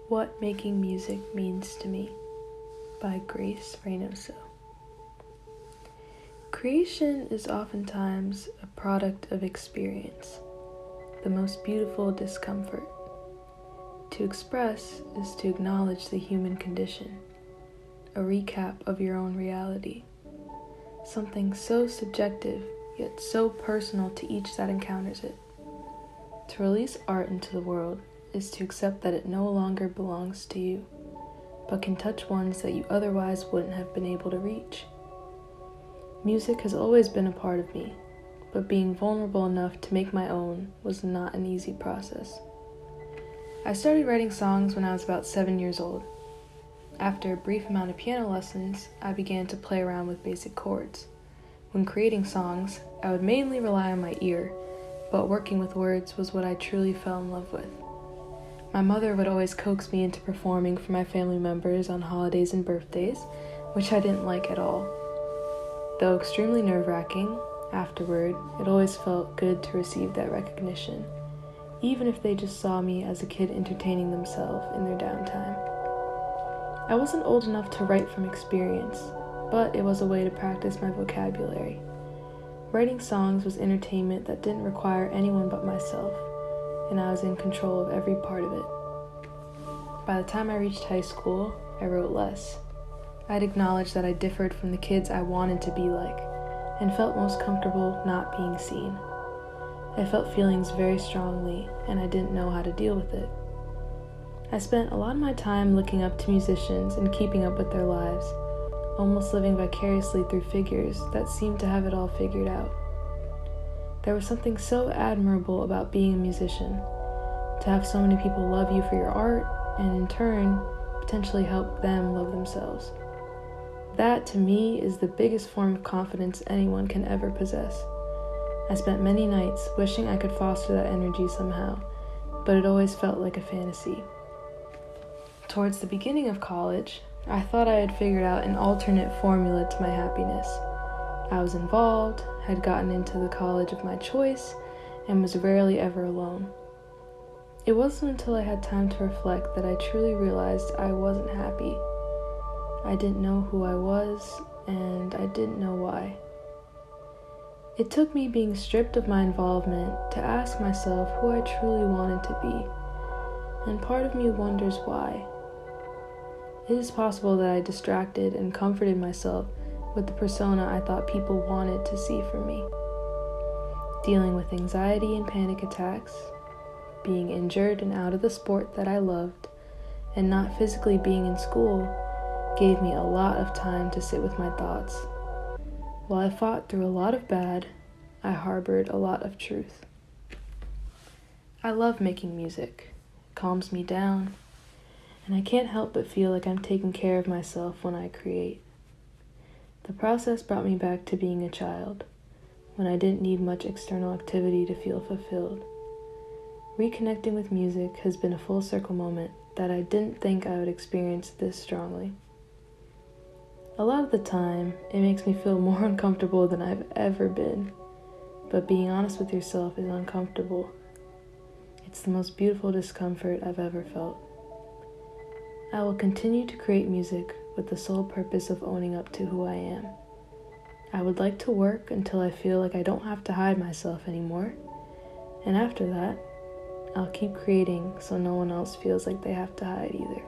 What Making Music Means to Me by Grace Reynoso. Creation is oftentimes a product of experience, the most beautiful discomfort. To express is to acknowledge the human condition, a recap of your own reality, something so subjective yet so personal to each that encounters it. To release art into the world is to accept that it no longer belongs to you, but can touch ones that you otherwise wouldn't have been able to reach. Music has always been a part of me, but being vulnerable enough to make my own was not an easy process. I started writing songs when I was about 7 years old. After a brief amount of piano lessons, I began to play around with basic chords. When creating songs, I would mainly rely on my ear, but working with words was what I truly fell in love with. My mother would always coax me into performing for my family members on holidays and birthdays, which I didn't like at all. Though extremely nerve-wracking, afterward, it always felt good to receive that recognition, even if they just saw me as a kid entertaining themselves in their downtime. I wasn't old enough to write from experience, but it was a way to practice my vocabulary. Writing songs was entertainment that didn't require anyone but myself, and I was in control of every part of it. By the time I reached high school, I wrote less. I'd acknowledged that I differed from the kids I wanted to be like, and felt most comfortable not being seen. I felt feelings very strongly, and I didn't know how to deal with it. I spent a lot of my time looking up to musicians and keeping up with their lives, almost living vicariously through figures that seemed to have it all figured out. There was something so admirable about being a musician, to have so many people love you for your art, and in turn, potentially help them love themselves. That, to me, is the biggest form of confidence anyone can ever possess. I spent many nights wishing I could foster that energy somehow, but it always felt like a fantasy. Towards the beginning of college, I thought I had figured out an alternate formula to my happiness. I was involved, had gotten into the college of my choice, and was rarely ever alone. It wasn't until I had time to reflect that I truly realized I wasn't happy. I didn't know who I was, and I didn't know why. It took me being stripped of my involvement to ask myself who I truly wanted to be, and part of me wonders why. It is possible that I distracted and comforted myself with the persona I thought people wanted to see from me. Dealing with anxiety and panic attacks, being injured and out of the sport that I loved, and not physically being in school gave me a lot of time to sit with my thoughts. While I fought through a lot of bad, I harbored a lot of truth. I love making music. It calms me down, and I can't help but feel like I'm taking care of myself when I create. The process brought me back to being a child, when I didn't need much external activity to feel fulfilled. Reconnecting with music has been a full circle moment that I didn't think I would experience this strongly. A lot of the time, it makes me feel more uncomfortable than I've ever been, but being honest with yourself is uncomfortable. It's the most beautiful discomfort I've ever felt. I will continue to create music with the sole purpose of owning up to who I am. I would like to work until I feel like I don't have to hide myself anymore, and after that, I'll keep creating so no one else feels like they have to hide either.